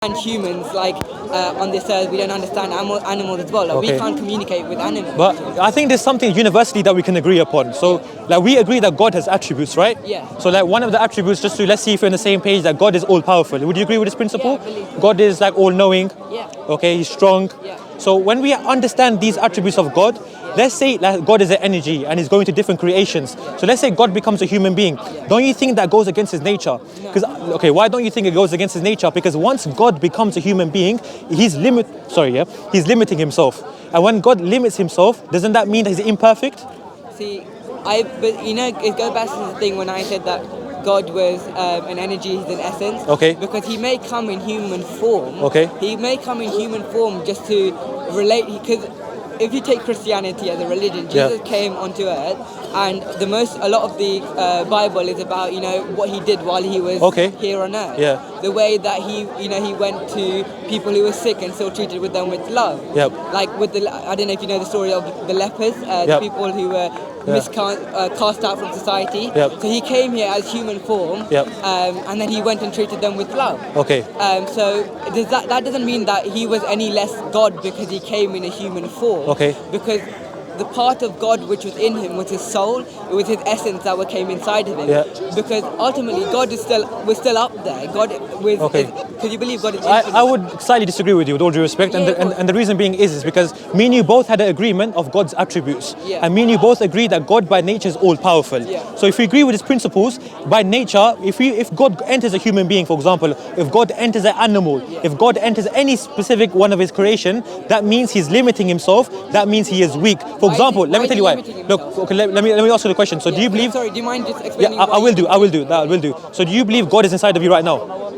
And humans, like on this earth, we don't understand animals as well. Like, we can't communicate with animals. But I think there's something universally that we can agree upon. So, like, we agree that God has attributes, right? Yeah. So, like, one of the attributes, just to let's see if we're on the same page, that God is all powerful. Would you agree with this principle? Yeah, I believe so. God is like all knowing. Yeah. Okay, He's strong. Yeah. So when we understand these attributes of God, let's say like God is an energy and He's going to different creations. So let's say God becomes a human being. Don't you think that goes against His nature? Because why don't you think it goes against His nature? Because once God becomes a human being, He's limiting Himself. And when God limits Himself, doesn't that mean that He's imperfect? See, but you know, it goes back to the thing when I said that God was an energy, He's an essence. Okay. Because He may come in human form. Okay. He may come in human form just to relate. Because if you take Christianity as a religion, Jesus came onto earth, and a lot of the Bible is about what He did while He was here on earth. Yeah. The way that He went to people who were sick and still treated with them with love. Yep. Like with I don't know if you know the story of the lepers, the people who were cast out from society. Yep. So He came here as human form, and then He went and treated them with love. Okay. So that doesn't mean that He was any less God because He came in a human form. Okay. Because the part of God which was in Him was His soul, it was His essence that came inside of Him. Yeah. Because ultimately God was still up there. God was. Because you believe God is infinite. I would slightly disagree with you, with all due respect, and the reason being is because me and you both had an agreement of God's attributes, and me and you both agree that God by nature is all powerful. Yeah. So if we agree with His principles, by nature, if God enters a human being, for example, if God enters an animal, if God enters any specific one of His creation, that means He's limiting Himself. That means He is weak. For example, let me tell you why. Look, okay, let me ask you the question. So do you believe? Sorry, do you mind just explaining? Yeah, I will do. So do you believe God is inside of you right now?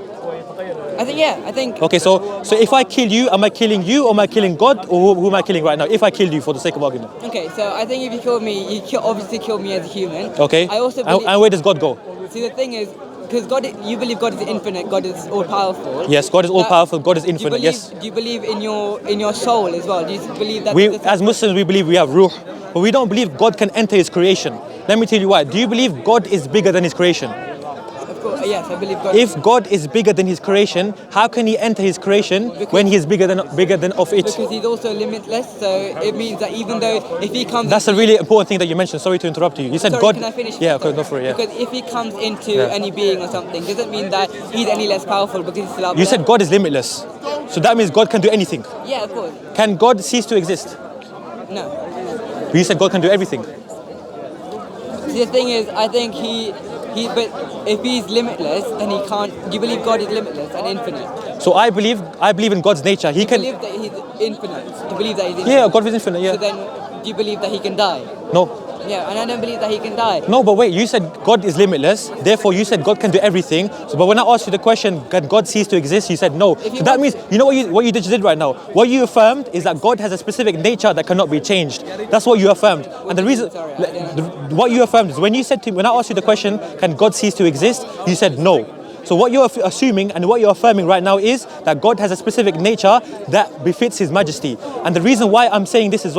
I think. Okay, so if I kill you, am I killing you or am I killing God, or who am I killing right now? If I killed you, for the sake of argument. Okay, so I think if you kill me, obviously kill me as a human. Okay. I also believe, and where does God go? See, the thing is, because God, you believe God is infinite, God is all powerful. Yes, God is all powerful. God is infinite. Do you believe in your soul as well? Do you believe that? As Muslims, we believe we have ruh, but we don't believe God can enter His creation. Let me tell you why. Do you believe God is bigger than His creation? Of course, yes, I believe God. If God is bigger than His creation, how can He enter His creation when He is bigger than of it? Because He's also limitless, so it means that even though if He comes... That's a really important thing that you mentioned. Sorry to interrupt you. You said God... Can I finish? Yeah, okay, go for it, yeah. Because if He comes into any being or something, doesn't mean that He's any less powerful because He's still up there. You said God is limitless. So that means God can do anything. Yeah, of course. Can God cease to exist? No. You said God can do everything. The thing is, I think but if He's limitless, then He can't. Do you believe God is limitless and infinite? So I believe in God's nature. He can. Believe that He's infinite. Do you believe that He's infinite? Yeah, God is infinite. Yeah. So then, do you believe that He can die? No. Yeah, and I don't believe that He can die. No, but wait. You said God is limitless. Therefore, you said God can do everything. So, but when I asked you the question, can God cease to exist? You said no. So that means what you just did right now. What you affirmed is that God has a specific nature that cannot be changed. That's what you affirmed. And the reason, what you affirmed is when I asked you the question, can God cease to exist? You said no. So what you're assuming and what you're affirming right now is that God has a specific nature that befits His majesty. And the reason why I'm saying this is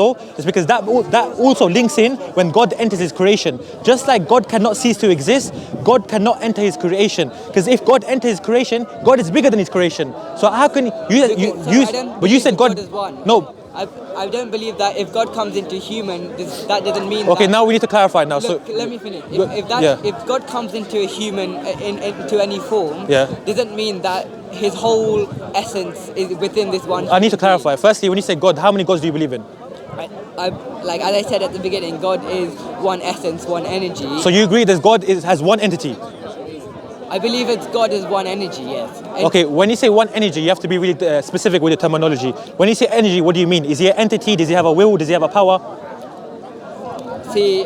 because that also links in when God enters His creation. Just like God cannot cease to exist, God cannot enter His creation. Because if God enters His creation, God is bigger than His creation. So how can you said God is one. No. I don't believe that if God comes into human, that doesn't mean. Okay, now we need to clarify now. Look, let me finish. If God comes into a human into any form, doesn't mean that His whole essence is within this one. I need to clarify. Firstly, when you say God, how many gods do you believe in? Like as I said at the beginning, God is one essence, one energy. So you agree that God has one entity? I believe it's God is one energy, yes. Okay, when you say one energy, you have to be really specific with the terminology. When you say energy, what do you mean? Is He an entity? Does He have a will? Does He have a power? See,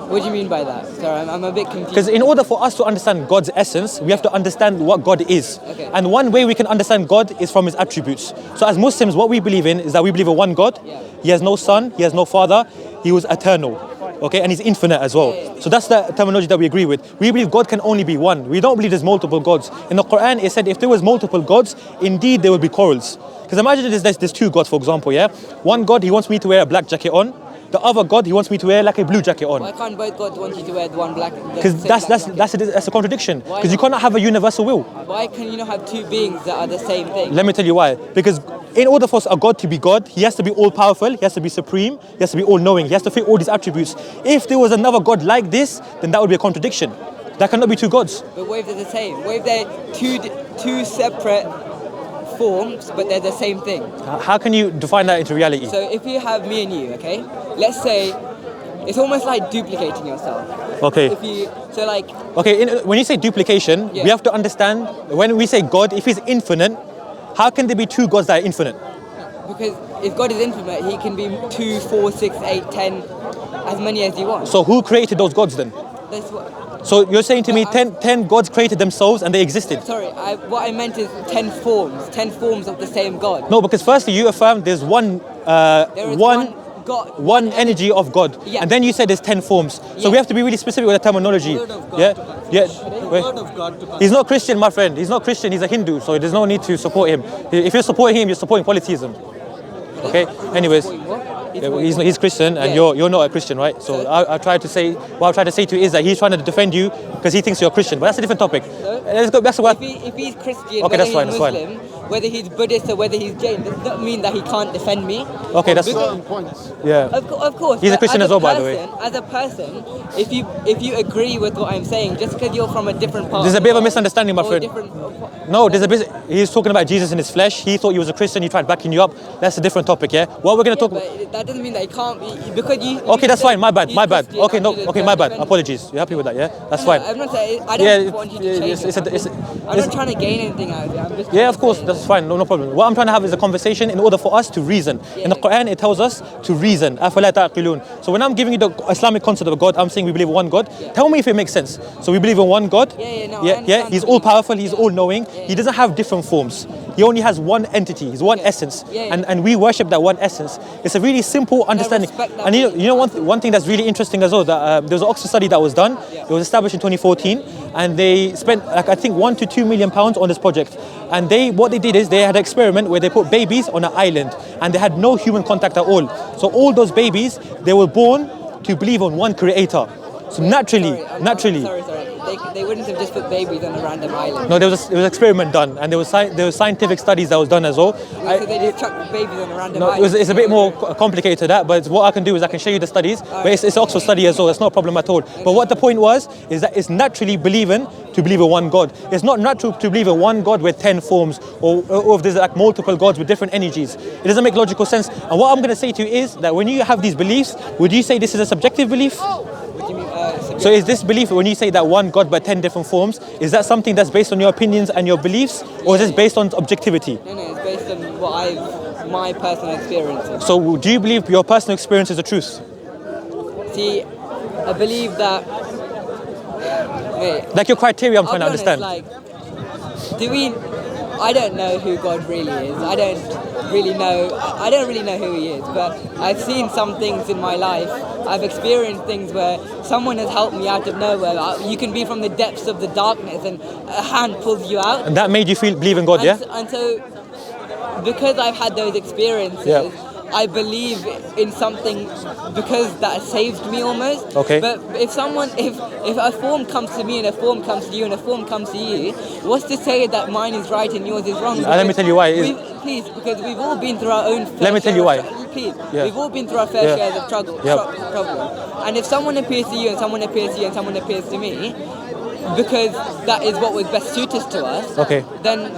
what do you mean by that? Sorry, I'm a bit confused. Because in order for us to understand God's essence, we have to understand what God is. Okay. And one way we can understand God is from His attributes. So as Muslims, what we believe in is that we believe in one God. Yeah. He has no son, He has no father, He was eternal. Okay, and He's infinite as well. So that's the terminology that we agree with. We believe God can only be one. We don't believe there's multiple gods. In the Quran, it said if there was multiple gods, indeed there would be quarrels. Because imagine there's two gods, for example, yeah? One God, he wants me to wear a black jacket on, the other God, he wants me to wear like a blue jacket on. Why can't both gods want you to wear the one black? Because that's a contradiction. Because you cannot have a universal will. Why can you not have two beings that are the same thing? Let me tell you why. Because in order for a God to be God, he has to be all-powerful, he has to be supreme, he has to be all-knowing, he has to fit all these attributes. If there was another God like this, then that would be a contradiction. That cannot be two gods. But what if they're the same? What if they're two separate forms, but they're the same thing? How can you define that into reality? So if you have me and you, okay, let's say it's almost like duplicating yourself. Okay. Okay, when you say duplication, we have to understand, when we say God, if he's infinite, how can there be two gods that are infinite? Because if God is infinite, he can be 2, 4, 6, 8, 10, as many as you want. So who created those gods then? That's what. So you're saying to me 10 gods created themselves and they existed? Sorry, what I meant is 10 forms of the same God. No, because firstly you affirmed there's one God. One energy of God, and then you said there's 10 forms. So we have to be really specific with the terminology. He's not Christian, my friend. He's not Christian. He's a Hindu. So there's no need to support him. If you're supporting him, you're supporting polytheism. Okay. Anyways, he's Christian, and you're not a Christian, right? So I try to say what I'm trying to say to you is that he's trying to defend you because he thinks you're a Christian. But that's a different topic. Let's go. That's what. If he's Christian, okay, that's fine. Muslim, whether he's Buddhist or whether he's Jain, does that mean that he can't defend me? Okay, that's points. Yeah. Of course. He's a Christian as well, by the way. As a person, if you agree with what I'm saying, just because you're from a different part, there's a bit of a misunderstanding, my friend. No, there's a bit. He's talking about Jesus in his flesh. He thought he was a Christian. He tried backing you up. That's a different topic, yeah. What we're gonna talk about. But that doesn't mean that he can't be because you. Okay, that's fine. My bad. Okay, no. Okay, my bad. defend. Apologies. You're happy with that, yeah? That's fine. I'm not saying. I don't want you to change. I'm not trying to gain anything out of it. I'm just of course. That's fine. No problem. What I'm trying to have is a conversation in order for us to reason. In the Quran, it tells us to reason. أَفَلَا تَعْقِلُونَ. So when I'm giving you the Islamic concept of God, I'm saying we believe in one God. Tell me if it makes sense. So we believe in one God. He's all powerful. He's all knowing. He doesn't have different forms. He only has one entity. He's one essence. And we worship that one essence. It's a really simple understanding. And you know one thing that's really interesting as well. That there was an Oxford study that was done. It was established in 2014, and they spent I think £1 to £2 million on this project. And what they did is they had an experiment where they put babies on an island, and they had no human contact at all. So all those babies, they were born to believe on one creator. So naturally. Sorry. They wouldn't have just put babies on a random island. No, there was an experiment done, and there was scientific studies that was done as well. So they just chucked babies on a random island. It's a bit more complicated to that, but what I can do is I can show you the studies. But it's an Oxford study as well. It's not a problem at all. But what the point was is that it's naturally believing to believe in one God. It's not natural to believe in one God with 10 forms, or if there's like multiple gods with different energies. It doesn't make logical sense. And what I'm going to say to you is that when you have these beliefs, would you say this is a subjective belief? What do you mean? So is this belief, when you say that one God but 10 different forms, is that something that's based on your opinions and your beliefs, or is this based on objectivity? No, it's based on my personal experience. So do you believe your personal experience is the truth? See, I believe that. Wait. Like your criteria, I'm trying to understand. I don't know who God really is. I don't really know who he is, but I've seen some things in my life. I've experienced things where someone has helped me out of nowhere. You can be from the depths of the darkness and a hand pulls you out. And that made you believe in God, yeah? And so, because I've had those experiences, I believe in something because that saved me almost. Okay. But if a form comes to me and a form comes to you and a form comes to you, what's to say that mine is right and yours is wrong? Let me tell you why. Please, because we've all been through our own fair Let me tell you why. Please, we've all been through our fair shares of trouble. And if someone appears to you and someone appears to you and someone appears to me, because that is what was best suited to us, then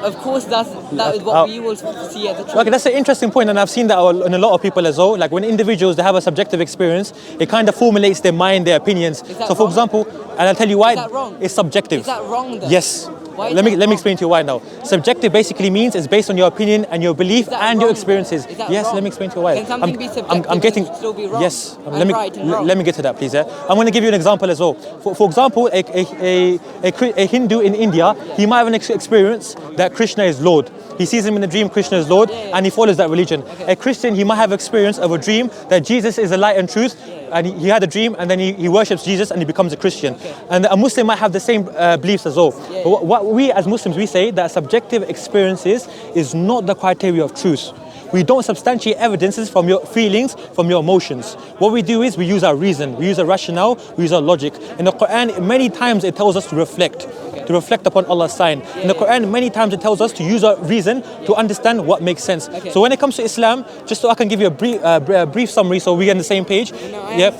of course that is what we will see as a truth. Okay, that's an interesting point, and I've seen that in a lot of people as well. Like when individuals, they have a subjective experience, it kind of formulates their mind, their opinions. So for example, and I'll tell you why, it's subjective. Is that wrong though? Yes. Let me explain to you why now. Subjective basically means it's based on your opinion and your belief and your experiences. Yes, wrong? let me explain to you why. Can something be subjective and still be wrong? Yes. Right and wrong? Let me get to that, please. Yeah? I'm going to give you an example as well. For example, a Hindu in India, he might have an experience that Krishna is Lord. He sees him in a dream, Krishna is Lord, and he follows that religion. A Christian, he might have experience of a dream that Jesus is the light and truth, and he had a dream, and then he worships Jesus, and he becomes a Christian. And a Muslim might have the same beliefs as well. But what we as Muslims, we say that subjective experiences is not the criteria of truth. we don't substantiate evidences from your feelings, from your emotions. What we do is we use our reason, we use our rationale, we use our logic. In the Quran, many times it tells us to reflect upon Allah's sign. In the Quran, many times it tells us to use our reason to understand what makes sense. So when it comes to Islam, just so I can give you a brief summary so we're on the same page. Yeah,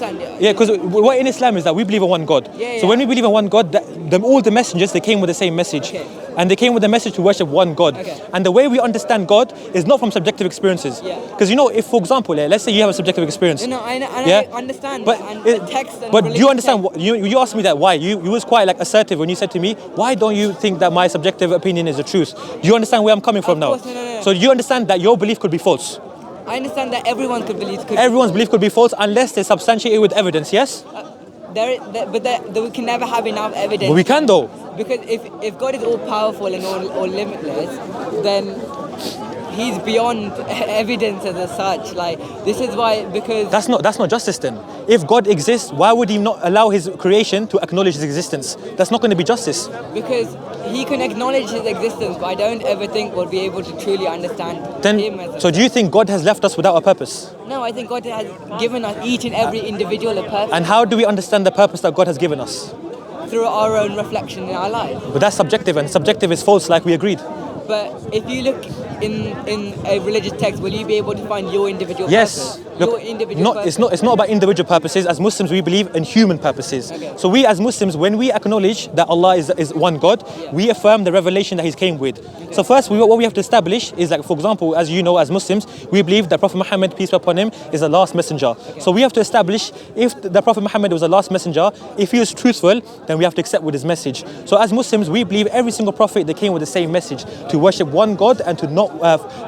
because what in Islam is that we believe in one God. So when we believe in one God, all the messengers, they came with the same message. And they came with the message to worship one God. And the way we understand God is not from subjective experiences. Because if, for example, let's say you have a subjective experience. I understand but that. And the text and but do you understand? text. You asked me that why? You was quite assertive when you said to me, why don't you think that my subjective opinion is the truth? Do you understand where I'm coming from now? No. So do you understand that your belief could be false? I understand that everyone could believe. Everyone's belief could be false unless they're substantiated with evidence, yes? But we can never have enough evidence. But we can though. Because if God is all powerful and all limitless, then He's beyond evidence as such. Like, this is why, because that's not justice then. If God exists, why would He not allow His creation to acknowledge His existence? That's not going to be justice. Because He can acknowledge His existence, but I don't ever think we'll be able to truly understand Him as So do you think God has left us without a purpose? No, I think God has given us, each and every individual, a purpose. And how do we understand the purpose that God has given us? Through our own reflection in our life. But that's subjective, and subjective is false, like we agreed. But if you look in a religious text, will you be able to find your individual yes. purpose? Look, your individual purpose? It's not about individual purposes. As Muslims, we believe in human purposes. So we as Muslims, when we acknowledge that Allah is one God, we affirm the revelation that He came with. So first, what we have to establish is, like, for example, as you know, as Muslims, we believe that Prophet Muhammad, peace be upon him, is the last messenger. So we have to establish, if the Prophet Muhammad was the last messenger, if he was truthful, then we have to accept with his message. So as Muslims, we believe every single prophet, they came with the same message, to worship one God and to not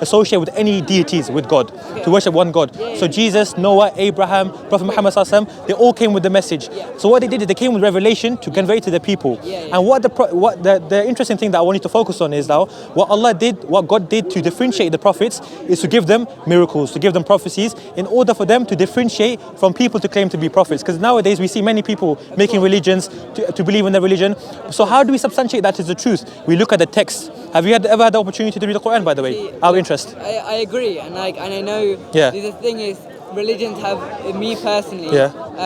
associate with any deities with God, to worship one God. So Jesus, Noah, Abraham, Prophet Muhammad sallallahu, they all came with the message. So what they did is they came with revelation to convey to the people. And what the interesting thing that I want you to focus on is now, what God did to differentiate the prophets is to give them miracles, to give them prophecies, in order for them to differentiate from people to claim to be prophets. Because nowadays we see many people making religions to believe in their religion. So how do we substantiate that as the truth? We look at the text. Have you ever had the opportunity to read the Quran, by the way? Our interest. I agree, and I know the thing is, religions have, me personally,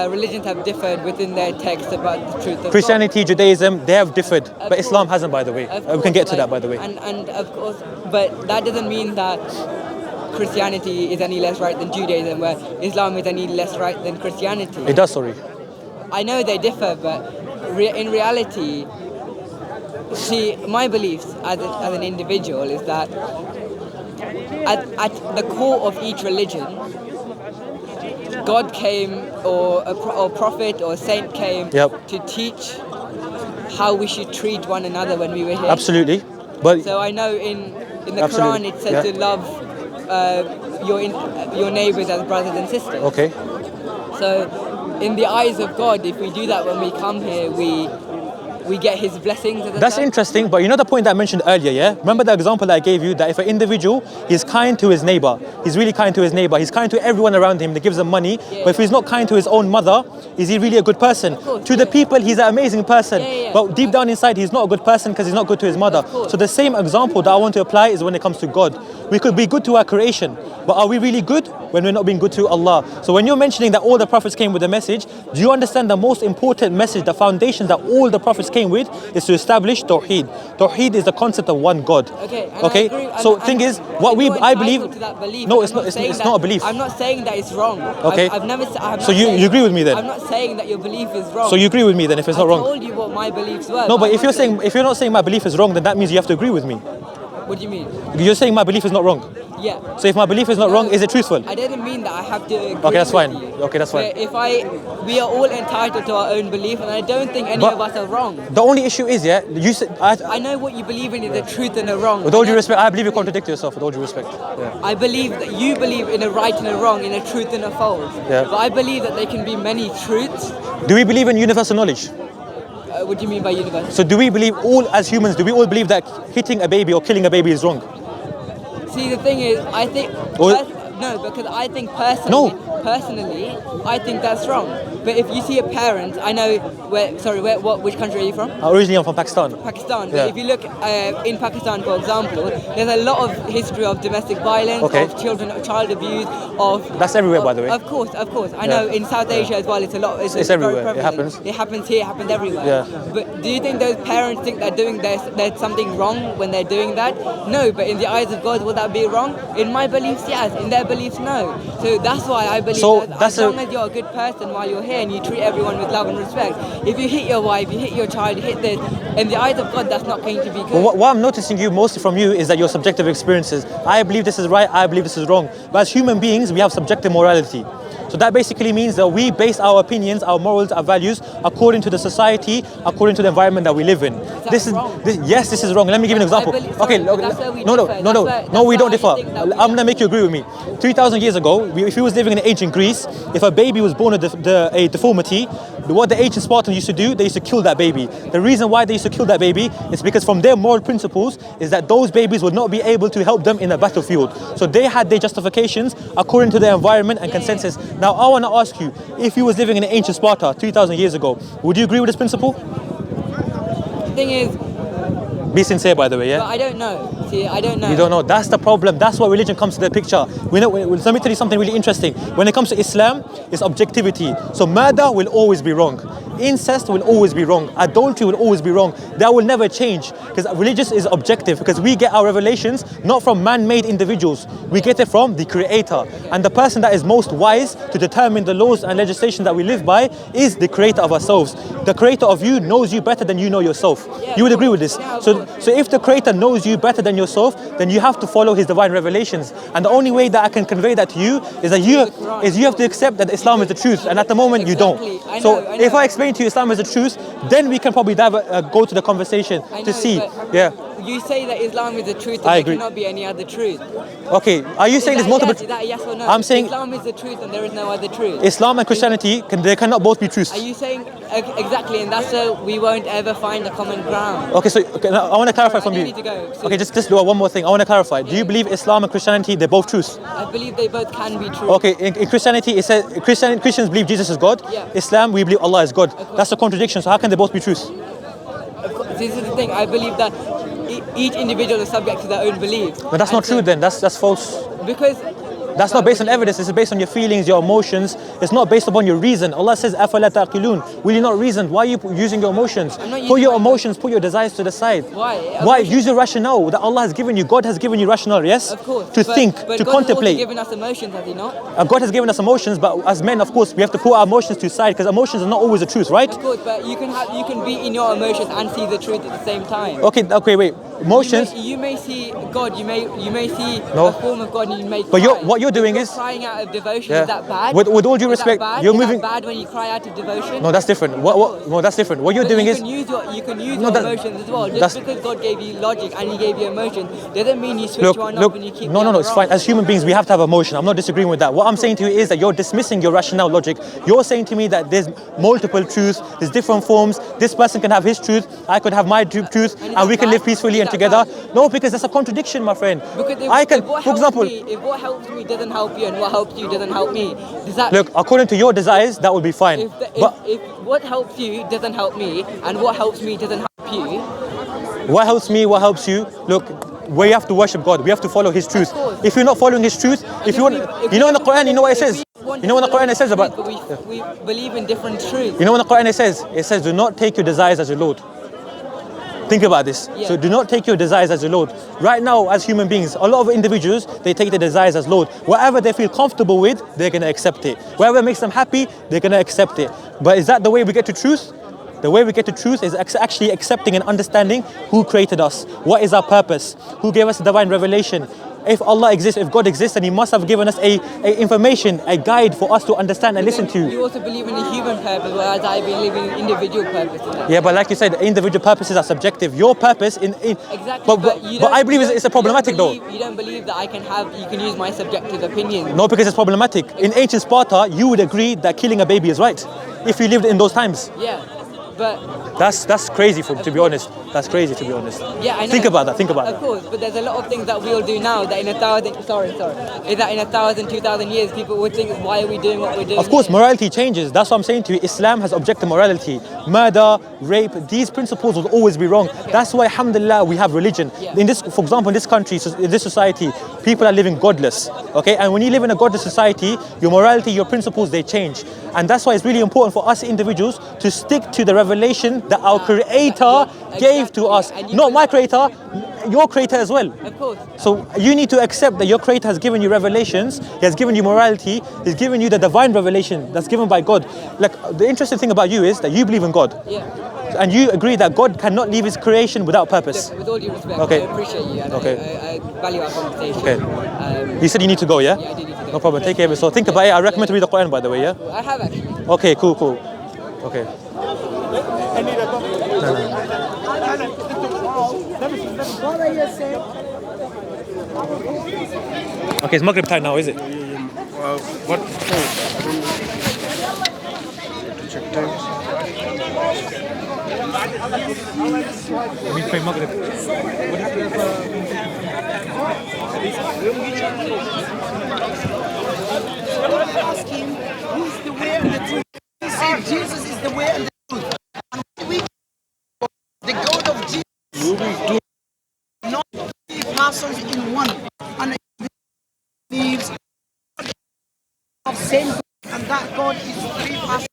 religions have differed within their text about the truth of Christianity, God. Judaism, they have differed, but Islam hasn't, by the way. We can get to that, by the way. And of course, but that doesn't mean that Christianity is any less right than Judaism, where Islam is any less right than Christianity. It does, sorry. I know they differ, but in reality, see, my beliefs as an individual is that at the core of each religion, God came, or a prophet or a saint came to teach how we should treat one another when we were here. Absolutely. But so I know in the Quran it says to love your neighbors as brothers and sisters. Okay. So in the eyes of God, if we do that when we come here, we get His blessings. That's interesting, but you know the point that I mentioned earlier, yeah? Remember the example that I gave you, that if an individual is kind to his neighbor, he's really kind to his neighbor, he's kind to everyone around him, that gives them money, but if he's not kind to his own mother, is he really a good person? To the people, he's an amazing person, but deep down inside, he's not a good person because he's not good to his mother. So the same example that I want to apply is when it comes to God. We could be good to our creation, but are we really good when we're not being good to Allah? So when you're mentioning that all the prophets came with a message, do you understand the most important message, the foundation that all the prophets came with is to establish Tawheed. Tawheed is the concept of one God. Okay. So thing is, I believe. No, it's not a belief. I'm not saying that it's wrong. Okay. So you agree with me then? I'm not saying that your belief is wrong. So you agree with me then if it's not wrong? I told you what my beliefs were. No, but if you're not saying my belief is wrong, then that means you have to agree with me. What do you mean? You're saying my belief is not wrong. Yeah. So if my belief is not wrong, is it truthful? I didn't mean that I have to agree. Okay, that's fine. You. Okay, that's fine. We are all entitled to our own belief, and I don't think any of us are wrong. The only issue is, you said I know what you believe in is the truth and the wrong. With all due respect, I believe you contradict yourself. With all due respect. Yeah. I believe that you believe in a right and a wrong, in a truth and a false. Yeah. But I believe that there can be many truths. Do we believe in universal knowledge? What do you mean by universal? So do we believe as humans, do we all believe that hitting a baby or killing a baby is wrong? See, the thing is, I think No, because I think personally, I think that's wrong. But if you see a parent, I know which country are you from? Originally, I'm from Pakistan. Pakistan. Yeah. But if you look in Pakistan, for example, there's a lot of history of domestic violence, of child abuse, That's everywhere, by the way. Of course. I know in South Asia as well. It's a lot. It's everywhere. Very It happens. It happens here. It happens everywhere. Yeah. But do you think those parents think there's something wrong when they're doing that? No. But in the eyes of God, will that be wrong? In my beliefs, yes. In their beliefs, no. So that's why I believe that as long as you're a good person while you're here and you treat everyone with love and respect, if you hit your wife, you hit your child, you hit this, in the eyes of God, that's not going to be good. Well, what I'm noticing mostly from you is that your subjective experiences. I believe this is right, I believe this is wrong. But as human beings, we have subjective morality. So that basically means that we base our opinions, our morals, our values according to the society, according to the environment that we live in. This is wrong. Let me give you an example. No, we don't differ. I'm going to make you agree with me. 3,000 years ago, if you was living in ancient Greece, if a baby was born with a deformity, what the ancient Spartans used to do, they used to kill that baby. The reason why they used to kill that baby is because from their moral principles is that those babies would not be able to help them in a battlefield. So they had their justifications according to their environment and consensus. Now I want to ask you, if you was living in ancient Sparta 3,000 years ago, would you agree with this principle? The thing is, be sincere, by the way, yeah? But I don't know. See, I don't know. You don't know. That's the problem. That's why religion comes to the picture. Let me tell you something really interesting. When it comes to Islam, it's objectivity. So murder will always be wrong. Incest will always be wrong. Adultery will always be wrong. That will never change because religion is objective because we get our revelations not from man-made individuals. We get it from the Creator. And the person that is most wise to determine the laws and legislation that we live by is the Creator of ourselves. The Creator of you knows you better than you know yourself. You would agree with this? So if the Creator knows you better than yourself, then you have to follow His divine revelations. And the only way that I can convey that to you is that you have to accept that Islam is the truth. And at the moment you don't. So if I explain to you Islam is the truth, then we can probably go to the conversation to see. Yeah. You say that Islam is the truth, and there cannot be any other truth. Okay, are you saying there's multiple? Is that a yes or no? I'm saying Islam is the truth, and there is no other truth. Islam and Christianity they cannot both be truths. Are you saying exactly? And that's why we won't ever find a common ground. Okay, so I want to clarify from you. Need to go. Okay, just do one more thing. I want to clarify. Do you believe Islam and Christianity they're both truths? I believe they both can be true. Okay, in Christianity it says Christians believe Jesus is God. Yeah. Islam we believe Allah is God. That's a contradiction. So how can they both be truths? This is the thing. I believe that each individual is subject to their own beliefs. But that's not true then. That's false. Because that's not based on evidence. It's based on your feelings, your emotions. It's not based upon your reason. Allah says, أَفَلَا تَعْقِلُونَ. Will you not reason? Why are you using your emotions? Put your emotions, put your desires to the side. Why? Why? Use your rationale that Allah has given you. God has given you rationale, yes? Of course. To think, but to God contemplate. God has given us emotions, has He not? God has given us emotions, but as men, of course, we have to put our emotions to the side because emotions are not always the truth, right? Of course, but you can be in your emotions and see the truth at the same time. Okay, wait. Emotions. You may see God. You may see a form of God, and you may cry. But what you're doing is crying out of devotion. Is that bad? With all due respect, you're moving. Is that bad when you cry out of devotion? No, that's different. No, that's different. What you're doing is you can use your emotions as well. Just because God gave you logic and He gave you emotion doesn't mean you switch one up and you keep. No, it's fine. As human beings, we have to have emotion. I'm not disagreeing with that. What I'm saying to you is that you're dismissing your rationale logic. You're saying to me that there's multiple truths, there's different forms. This person can have his truth, I could have my truth, and we can live peacefully and together. No, because that's a contradiction, my friend. Because for example, if what helps me doesn't help you and what helps you doesn't help me, does that? Look, according to your desires, that would be fine. If what helps you doesn't help me and what helps me doesn't help you. What helps me, what helps you? Look, we have to worship God. We have to follow His truth. If you're not following His truth, in the Quran, you know what it says? You know what the Quran it says about? We believe in different truths. You know what the Quran it says? It says, do not take your desires as your Lord. Think about this. Yeah. So do not take your desires as your Lord. Right now, as human beings, a lot of individuals, they take their desires as Lord. Whatever they feel comfortable with, they're going to accept it. Whatever makes them happy, they're going to accept it. But is that the way we get to truth? The way we get to truth is actually accepting and understanding who created us. What is our purpose? Who gave us the divine revelation? If Allah exists, if God exists, then He must have given us a information, a guide for us to understand and listen to. You also believe in a human purpose, whereas I believe in individual purpose. Yeah, but like you said, individual purposes are subjective. Your purpose exactly. But I believe it's problematic though. You don't believe that you can use my subjective opinion. No, because it's problematic. In ancient Sparta, you would agree that killing a baby is right if you lived in those times. Yeah. But That's crazy to be honest. That's crazy to be honest. yeah, I know. Think about that. Think about Of that. course, but there's a lot of things that we'll do now that in 1,000, 2,000 years people would think, why are we doing what we're doing? Of course, here? morality changes. That's what I'm saying to you. Islam has objective morality. Murder, rape, these principles will always be wrong. That's why, alhamdulillah, we have religion. Yeah. In this, for example, in this country, in this society, people are living godless. Okay, and when you live in a godless society, your morality, your principles, they change. And that's why it's really important for us individuals to stick to the revelation that our Creator gave to us. Not my Creator, your Creator as well. Of course. So you need to accept that your Creator has given you revelations, He has given you morality, He's given you the divine revelation that's given by God. Like, the interesting thing about you is that you believe in God. Yeah. And you agree that God cannot leave His creation without purpose. With all due respect, Okay. I appreciate you and Okay. I value our conversation. Okay. You said you need to go, yeah? Yeah, I do need to go. No problem, take care of it. So think about it. I recommend to read the Quran, by the way, yeah? I have actually. Okay, cool. Okay. Okay, it's Maghrib time now, is it? What? Check times. We pray Maghrib. Ask him who's the way and the truth. He said Jesus is the way and the truth. And we the God of Jesus, not three persons in one. And it believes of same God, and that God is three persons.